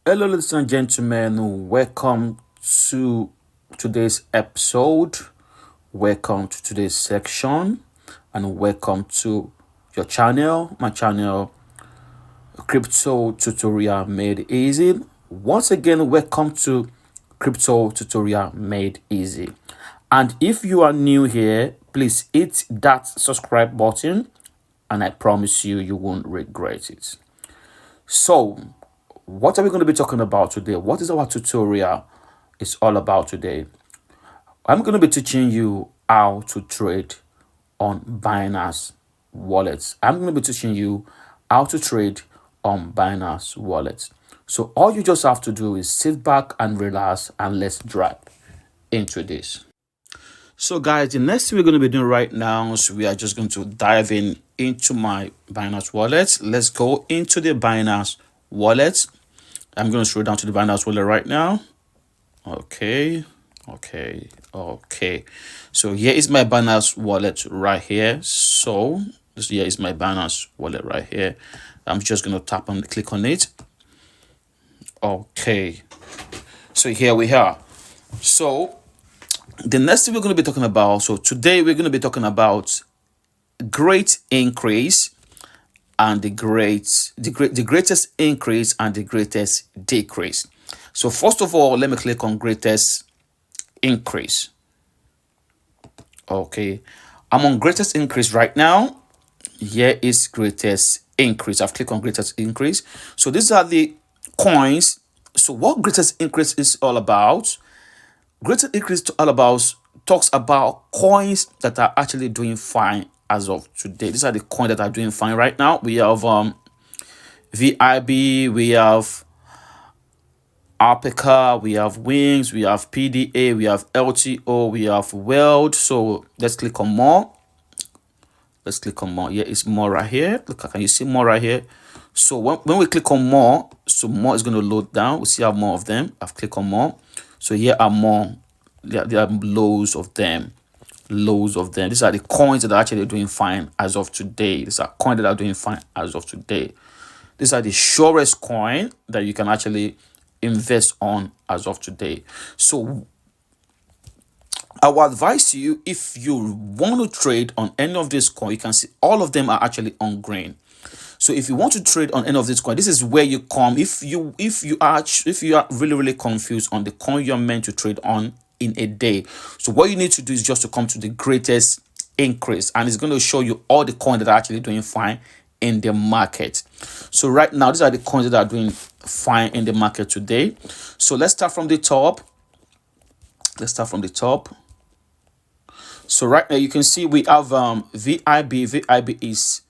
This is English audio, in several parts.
Hello, ladies and gentlemen. Welcome to today's episode. Welcome to today's section, and welcome to your channel, my channel, Crypto Tutorial Made Easy. Once again, welcome to Crypto Tutorial Made Easy. And if you are new here, please hit that subscribe button, and I promise you, you won't regret it. So, what are we going to be talking about today? What is our tutorial is all about today? I'm going to be teaching you how to trade on Binance wallets. I'm going to be teaching you how to trade on Binance wallets. So all you just have to do is sit back and relax, and let's dive into this. So guys, the next thing we're going to be doing right now is we are just going to dive into my Binance wallet. Let's go into the Binance wallet. I'm going to scroll down to the Binance wallet right now. Okay. So here is my Binance wallet right here. So this here is my Binance wallet right here. I'm just going to tap and click on it. Okay. So here we are. So the next thing we're going to be talking about. So today we're going to be talking about great increase and the greatest increase and the greatest decrease. So first of all, let me click on greatest increase. Okay, I'm on greatest increase right now. Here is greatest increase. I've clicked on greatest increase. So these are the coins. So what greatest increase is all about? Greatest increase all about talks about coins that are actually doing fine as of today. These are the coins that are doing fine right now. We have VIB, we have Alpaca, we have Wings, we have PDA, we have LTO, we have Weld. So let's click on more. Let's click on more. Yeah, it's more right here. Look, can you see more right here? So when we click on more, so more is going to load down. We see how more of them. I've clicked on more. So here are more. There are loads of them. Loads of them. These are the coins that are actually doing fine as of today. These are coins that are doing fine as of today. These are the surest coin that you can actually invest on as of today. So I will advise to you, if you want to trade on any of these coins, you can see all of them are actually on green. So if you want to trade on any of this coin, this is where you come. If you are really confused on the coin you're meant to trade on in a day, so what you need to do is just to come to the greatest increase, and it's going to show you all the coins that are actually doing fine in the market. So right now, these are the coins that are doing fine in the market today. So let's start from the top. So right now you can see we have VIB is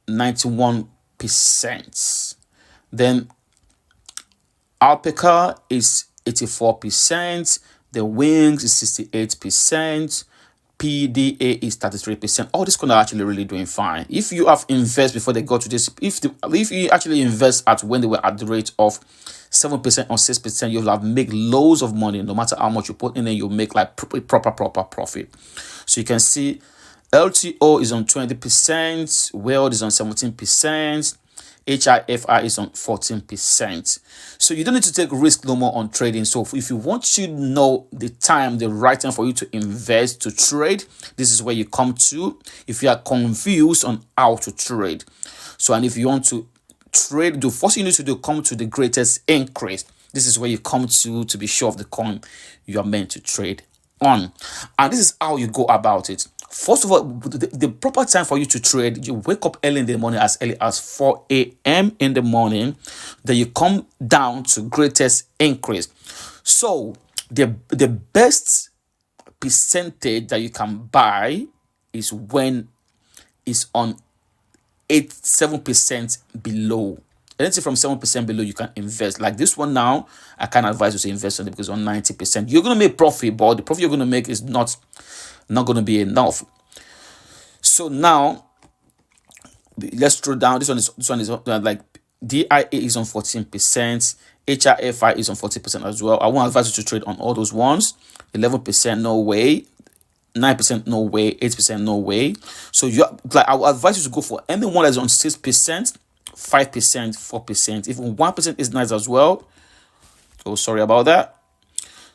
91%. Then Alpaca is 84%. The Wings is 68%. PDA is 33%. All these coins are actually really doing fine. If you have invested before they got to this, if you actually invest at when they were at the rate of 7% or 6%, you'll have make loads of money. No matter how much you put in there, you'll make like proper profit. So you can see LTO is on 20%, Weld is on 17%, HIFI is on 14%. So you don't need to take risk no more on trading. So if you want to know the right time for you to invest, to trade, this is where you come to. If you are confused on how to trade, so and if you want to trade, the first thing you need to do, come to the greatest increase. This is where you come to be sure of the coin you are meant to trade on, and this is how you go about it. First of all, the proper time for you to trade, you wake up early in the morning, as early as 4 a.m. in the morning. Then you come down to greatest increase. So the best percentage that you can buy is when it's on 7% below. Anything from 7% below, you can invest. Like this one now, I can't advise you to invest on it because on 90%, you're going to make profit, but the profit you're going to make is not going to be enough. So now let's scroll down. This one is like DIA is on 14%, HIFI is on 40% as well. I won't advise you to trade on all those ones. 11%, no way. 9%, no way. 8%, no way. So I will advise you to go for anyone that's on 6%, 5%, 4%, even 1% is nice as well. Oh, sorry about that.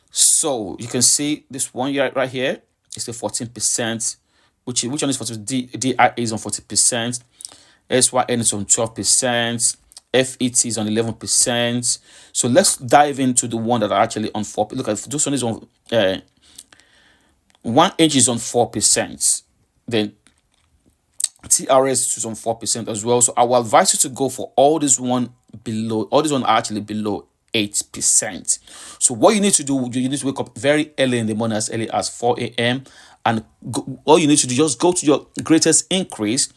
So you can see this one year right here is the 14%, which one is 40? DIA is on 40%, SYN is on 12%, FET is on 11%. So let's dive into the one that are actually on 4%. Look at this one is on 1 inch is on 4%. Then TRS is on 4% as well. So I will advise you to go for all this one below. All this one are actually below 8%. So what you need to do, you need to wake up very early in the morning, as early as 4 a.m. and all you need to do, just go to your greatest increase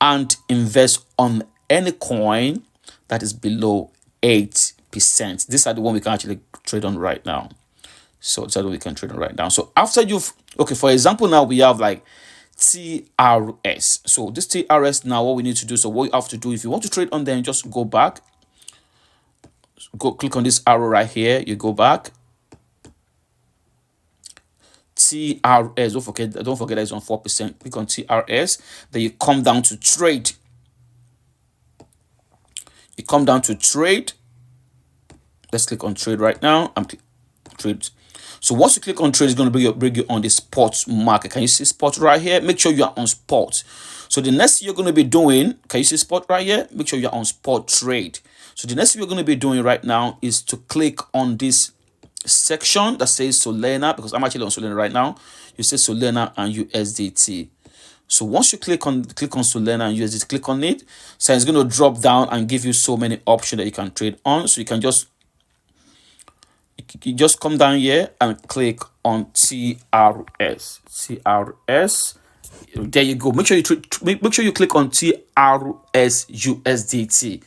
and invest on any coin that is below 8%. These are the one we can actually trade on right now. So that's what we can trade on right now. So after you've, okay, for example, now we have like TRS. So this TRS now, what we need to do, so what you have to do, if you want to trade on them, just go back, go click on this arrow right here, you go back. TRS, don't forget that it's on 4%. Click on TRS, then you come down to trade. You come down to trade. Let's click on trade right now. I'm trade. So once you click on trade, it's going to bring you on the spot market. Can you see spot right here? Make sure you are on spot. So the next thing you're going to be doing, can you see spot right here? Make sure you're on spot trade. So the next thing you're going to be doing right now is to click on this section that says Solana, because I'm actually on Solana right now. You say Solana and USDT. So once you click on Solana and USDT, click on it. So it's going to drop down and give you so many options that you can trade on. So you can just come down here and click on TRS. There you go. Make sure you click on TRS USDT.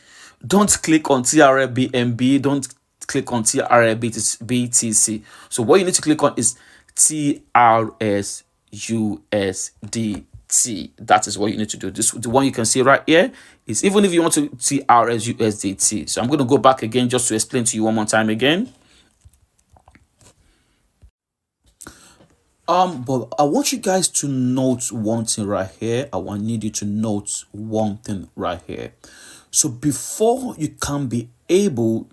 Don't click on TRL BNB. Don't click on TRL BTC. So what you need to click on is TRS USDT. That is what you need to do. The one you can see right here is, even if you want to TRS USDT. So I'm going to go back again just to explain to you one more time again. But I want you guys to note one thing right here. I need you to note one thing right here. So before you can be able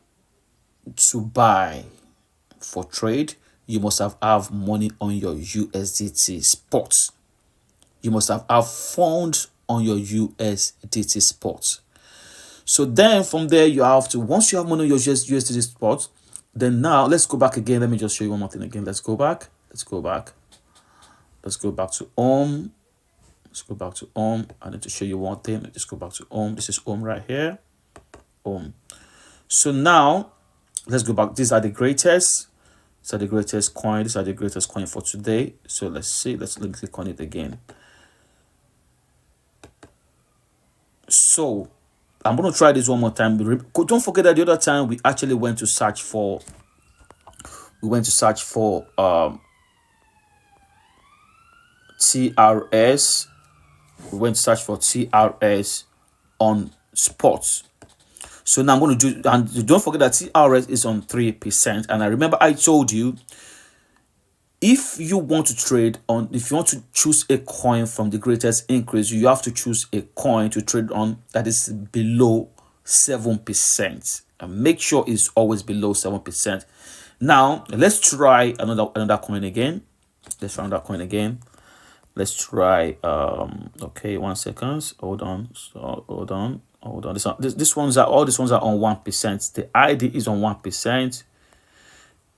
to buy for trade, you must have money on your USDT spot. You must have funds on your USDT spot. So then from there, you have to, once you have money on your USDT spot, then now let's go back again. Let me just show you one more thing again. Let's go back to home. Let's go back to home. I need to show you one thing. Let's go back to home. This is home right here. Home. So now let's go back. These are the greatest. These are the greatest coin. These are the greatest coin for today. So let's see. Let's click on it again. So I'm going to try this one more time. Don't forget that the other time we actually went to search for. TRS. We went to search for TRS on spot. So now I'm going to do, and don't forget that TRS is on 3%. And I remember I told you, if you want to trade on, if you want to choose a coin from the greatest increase, you have to choose a coin to trade on that is below 7%. And make sure it's always below 7%. Now let's try another coin again. Let's try another coin again. Let's try okay, 1 second. Hold on. These ones are on 1%. The ID is on 1%.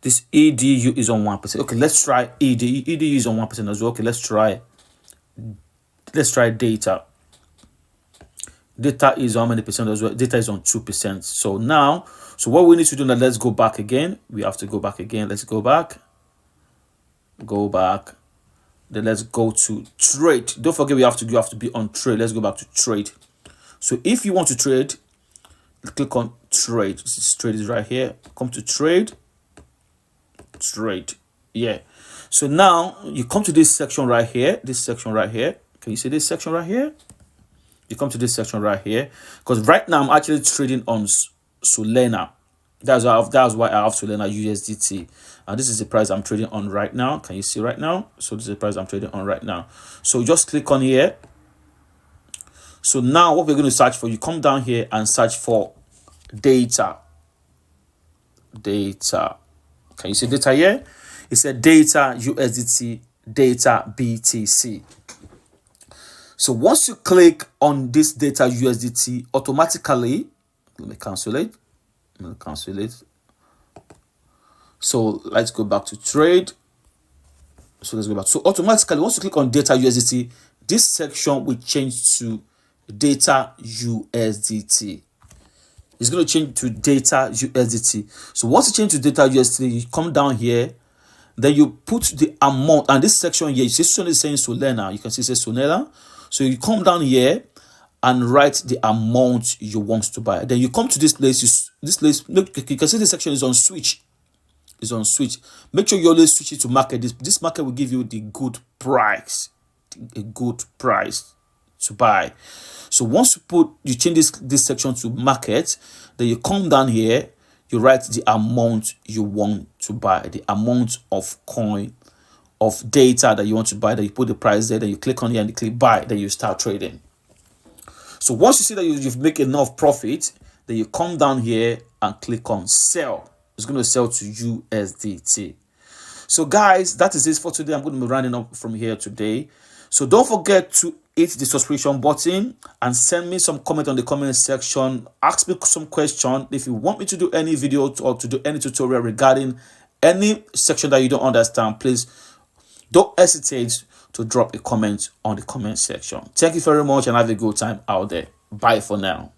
This EDU is on 1%. Okay, let's try EDU. EDU is on 1% as well. Okay, let's try data. Data is on how many percent as well? Data is on 2%. So now, what we need to do now, let's go back again. We have to go back again. Let's go back. Then let's go to trade. Don't forget you have to be on trade. Let's go back to trade. So if you want to trade, click on trade. This trade is right here. Come to trade. Yeah. So now you come to this section right here. Can you see this section right here? You come to this section right here, because right now I'm actually trading on Solana. That's why I have Solana USDT, and this is the price I'm trading on right now. Can you see right now? So this is the price I'm trading on right now. So just click on here. So now what we're going to search for, you come down here and search for data. Can you see data here? It said data USDT, data BTC. So once you click on this data USDT, automatically, let me cancel it. So let's go back to trade. So let's go back. So automatically, once you click on data USDT, this section will change to data USDT. It's going to change to data USDT. So once you change to data USDT, you come down here, then you put the amount, and this section here, you see this one is saying Solana. You can see it says Solana. So you come down here and write the amount you want to buy. Then you come to this place. Look, you can see this section is on switch. Make sure you always switch it to market. This market will give you the good price, a good price to buy. So once you change this section to market, then you come down here, you write the amount you want to buy, the amount of coin, of data that you want to buy. Then you put the price there, then you click on here and you click buy, then you start trading. So once you see that you've made enough profit, then you come down here and click on sell. It's going to sell to USDT. So guys, that is it for today. I'm going to be running up from here today. So don't forget to hit the subscription button and send me some comment on the comment section. Ask me some question. If you want me to do any video or to do any tutorial regarding any section that you don't understand, please don't hesitate to drop a comment on the comment section. Thank you very much and have a good time out there. Bye for now.